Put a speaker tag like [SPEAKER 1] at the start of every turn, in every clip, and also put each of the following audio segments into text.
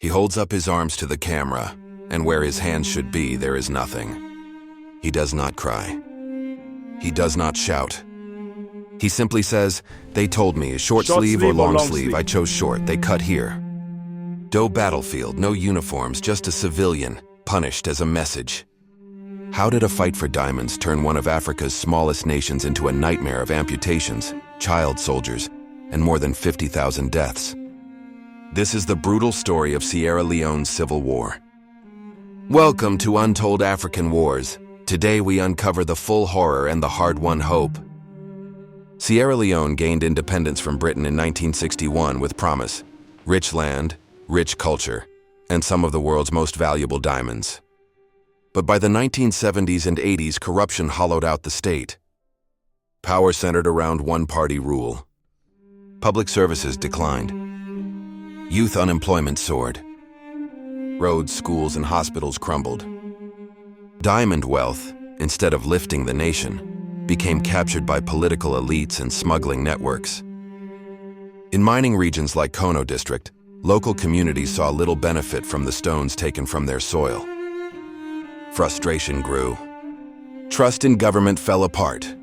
[SPEAKER 1] He holds up his arms to the camera, and where his hands should be, there is nothing. He does not cry. He does not shout. He simply says, "They told me, short sleeve or long sleeve. I chose short. They cut here." No battlefield, no uniforms, just a civilian, punished as a message. How did a fight for diamonds turn one of Africa's smallest nations into a nightmare of amputations, child soldiers, and more than 50,000 deaths? This is the brutal story of Sierra Leone's Civil War. Welcome to Untold African Wars. Today we uncover the full horror and the hard-won hope. Sierra Leone gained independence from Britain in 1961 with promise: rich land, rich culture, and some of the world's most valuable diamonds. But by the 1970s and 80s, corruption hollowed out the state. Power centered around one-party rule. Public services declined. Youth unemployment soared. Roads, schools, and hospitals crumbled. Diamond wealth, instead of lifting the nation, became captured by political elites and smuggling networks. In mining regions like Kono District, local communities saw little benefit from the stones taken from their soil. Frustration grew. Trust in government fell apart.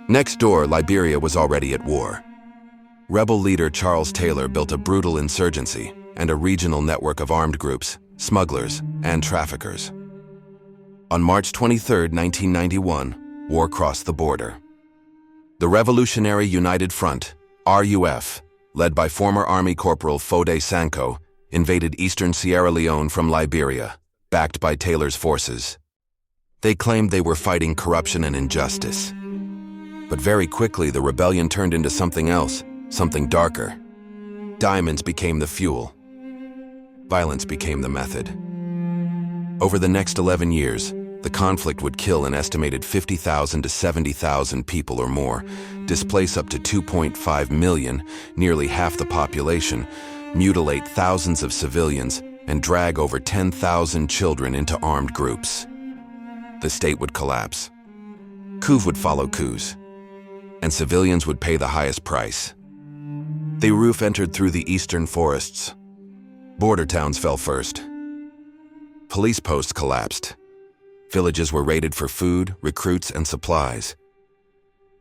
[SPEAKER 1] Next door, Liberia was already at war. Rebel leader Charles Taylor built a brutal insurgency and a regional network of armed groups, smugglers, and traffickers. On March 23, 1991, war crossed the border. The Revolutionary United Front, RUF, led by former Army Corporal Foday Sankoh, invaded eastern Sierra Leone from Liberia, backed by Taylor's forces. They claimed they were fighting corruption and injustice. But very quickly, the rebellion turned into something else, something darker. Diamonds became the fuel. Violence became the method. Over the next 11 years, the conflict would kill an estimated 50,000 to 70,000 people or more, displace up to 2.5 million, nearly half the population, mutilate thousands of civilians, and drag over 10,000 children into armed groups. The state would collapse. Coups would follow coups, and civilians would pay the highest price. The RUF entered through the eastern forests. Border towns fell first. Police posts collapsed. Villages were raided for food, recruits, and supplies.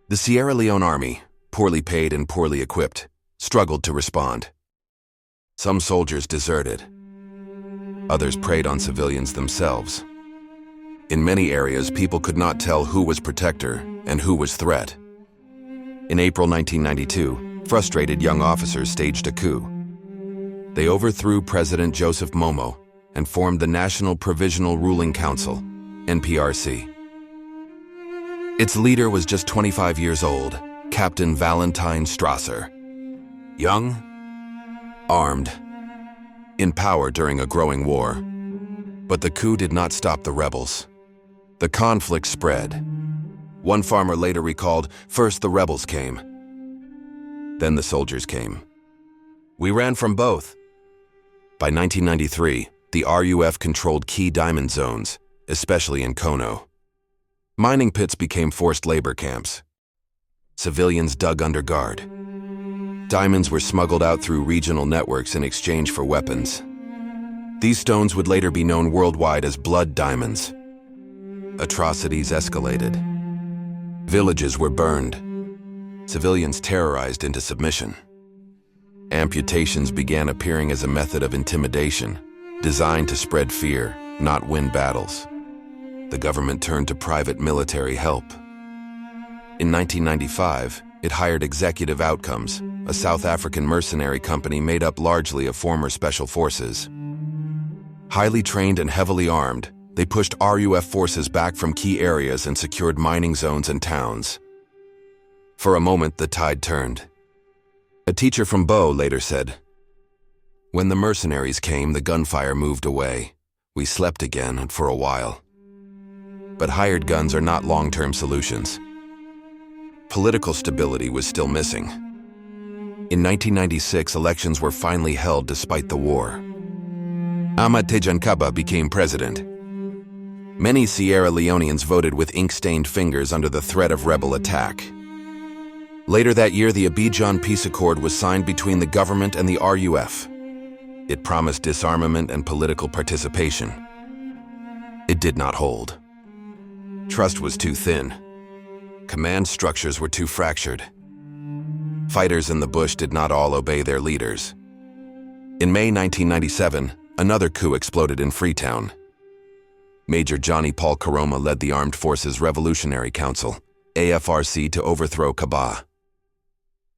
[SPEAKER 1] The Sierra Leone Army, poorly paid and poorly equipped, struggled to respond. Some soldiers deserted. Others preyed on civilians themselves. In many areas, people could not tell who was protector and who was threat. In April 1992, frustrated young officers staged a coup. They overthrew President Joseph Momo and formed the National Provisional Ruling Council, NPRC. Its leader was just 25 years old, Captain Valentine Strasser. Young, armed, in power during a growing war. But the coup did not stop the rebels. The conflict spread. One farmer later recalled, "First the rebels came. Then the soldiers came. We ran from both." By 1993, the RUF controlled key diamond zones, especially in Kono. Mining pits became forced labor camps. Civilians dug under guard. Diamonds were smuggled out through regional networks in exchange for weapons. These stones would later be known worldwide as blood diamonds. Atrocities escalated. Villages were burned. Civilians terrorized into submission. Amputations began appearing as a method of intimidation, designed to spread fear, not win battles. The government turned to private military help. In 1995, it hired Executive Outcomes, a South African mercenary company made up largely of former special forces. Highly trained and heavily armed, they pushed RUF forces back from key areas and secured mining zones and towns. For a moment, the tide turned. A teacher from Bo later said, "When the mercenaries came, the gunfire moved away. We slept again for a while." But hired guns are not long-term solutions. Political stability was still missing. In 1996, elections were finally held despite the war. Amputations became president. Many Sierra Leoneans voted with ink-stained fingers under the threat of rebel attack. Later that year, the Abidjan Peace Accord was signed between the government and the RUF. It promised disarmament and political participation. It did not hold. Trust was too thin. Command structures were too fractured. Fighters in the bush did not all obey their leaders. In May 1997, another coup exploded in Freetown. Major Johnny Paul Karoma led the Armed Forces Revolutionary Council, AFRC, to overthrow Coups.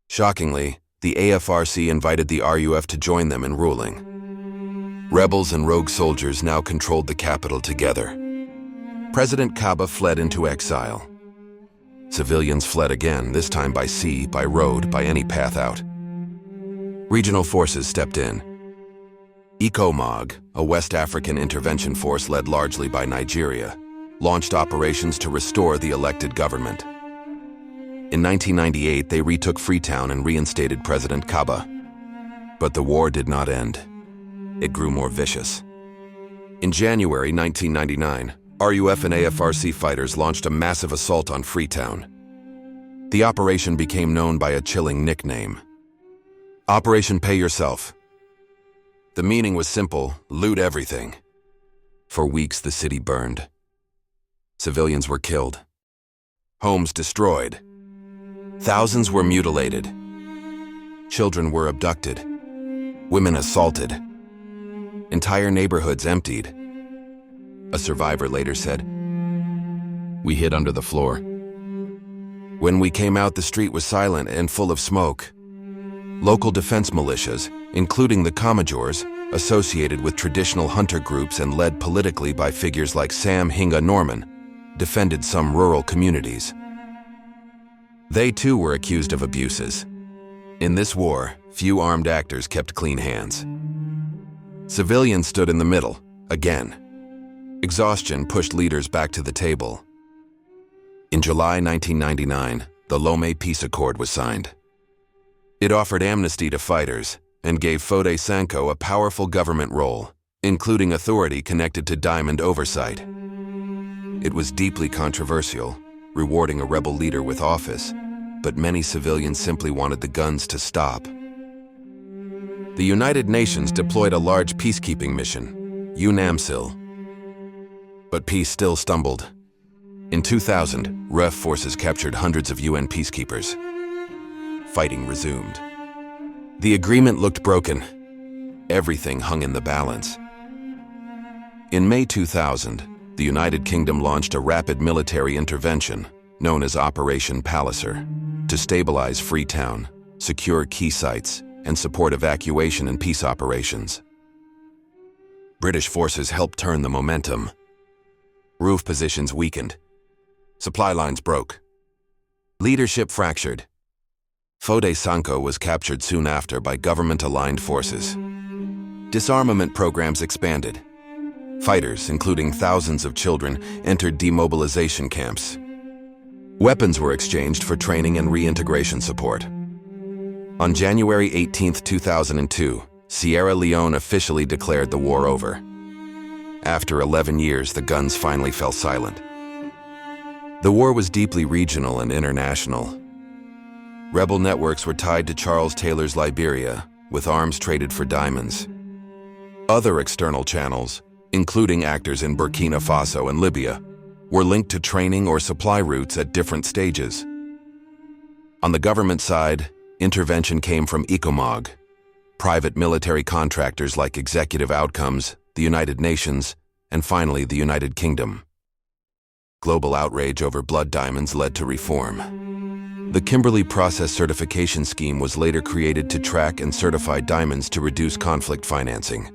[SPEAKER 1] Shockingly, the AFRC invited the RUF to join them in ruling. Rebels and rogue soldiers now controlled the capital together. President Coups fled into exile. Civilians fled again, this time by sea, by road, by any path out. Regional forces stepped in. ECOMOG, a West African intervention force led largely by Nigeria, launched operations to restore the elected government. In 1998, they retook Freetown and reinstated President Coups. But the war did not end. It grew more vicious. In January 1999, RUF and AFRC fighters launched a massive assault on Freetown. The operation became known by a chilling nickname: Operation Pay Yourself. The meaning was simple: loot everything. For weeks, the city burned. Civilians were killed. Homes destroyed. Thousands were mutilated. Children were abducted. Women assaulted. Entire neighborhoods emptied. A survivor later said, "We hid under the floor. When we came out, the street was silent and full of smoke." Local defense militias, including the Commodores, associated with traditional hunter groups and led politically by figures like Sam Hinga Norman, defended some rural communities. They too were accused of abuses. In this war, few armed actors kept clean hands. Civilians stood in the middle, again. Exhaustion pushed leaders back to the table. In July 1999, the Lomé Peace Accord was signed. It offered amnesty to fighters and gave Foday Sankoh a powerful government role, including authority connected to diamond oversight. It was deeply controversial, rewarding a rebel leader with office, but many civilians simply wanted the guns to stop. The United Nations deployed a large peacekeeping mission, UNAMCIL. But peace still stumbled. In 2000, RUF forces captured hundreds of UN peacekeepers. Fighting resumed. The agreement looked broken. Everything hung in the balance. In May 2000, the United Kingdom launched a rapid military intervention, known as Operation Palliser, to stabilize Freetown, secure key sites, and support evacuation and peace operations. British forces helped turn the momentum. RUF positions weakened. Supply lines broke. Leadership fractured. Foday Sankoh was captured soon after by government-aligned forces. Disarmament programs expanded. Fighters, including thousands of children, entered demobilization camps. Weapons were exchanged for training and reintegration support. On January 18, 2002, Sierra Leone officially declared the war over. After 11 years, the guns finally fell silent. The war was deeply regional and international. Rebel networks were tied to Charles Taylor's Liberia, with arms traded for diamonds. Other external channels, including actors in Burkina Faso and Libya, were linked to training or supply routes at different stages. On the government side, intervention came from ECOMOG, private military contractors like Executive Outcomes, the United Nations, and finally the United Kingdom. Global outrage over blood diamonds led to reform. The Kimberley Process Certification Scheme was later created to track and certify diamonds to reduce conflict financing.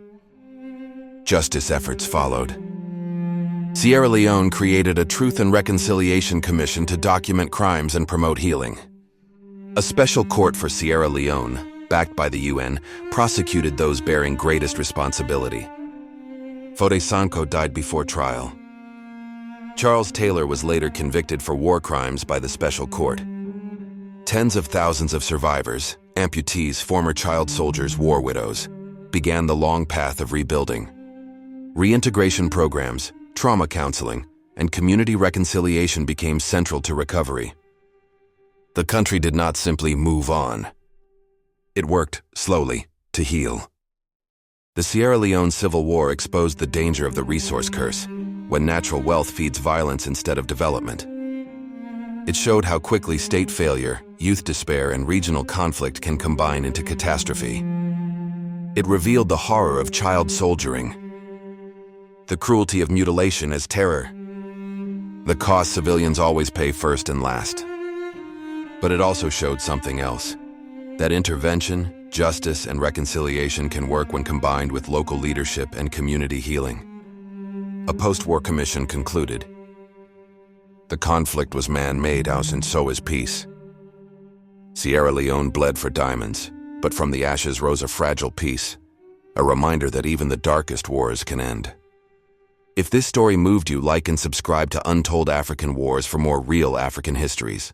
[SPEAKER 1] Justice efforts followed. Sierra Leone created a Truth and Reconciliation Commission to document crimes and promote healing. A special court for Sierra Leone, backed by the UN, prosecuted those bearing greatest responsibility. Foday Sankoh died before trial. Charles Taylor was later convicted for war crimes by the special court. Tens of thousands of survivors, amputees, former child soldiers, war widows, began the long path of rebuilding. Reintegration programs, trauma counseling, and community reconciliation became central to recovery. The country did not simply move on. It worked slowly to heal. The Sierra Leone Civil War exposed the danger of the resource curse, when natural wealth feeds violence instead of development. It showed how quickly state failure, youth despair, and regional conflict can combine into catastrophe. It revealed the horror of child soldiering, the cruelty of mutilation as terror, the cost civilians always pay first and last. But it also showed something else, that intervention, justice, and reconciliation can work when combined with local leadership and community healing. A post-war commission concluded, the conflict was man-made, and so is peace. Sierra Leone bled for diamonds, but from the ashes rose a fragile peace, a reminder that even the darkest wars can end. If this story moved you, like and subscribe to Untold African Wars for more real African histories.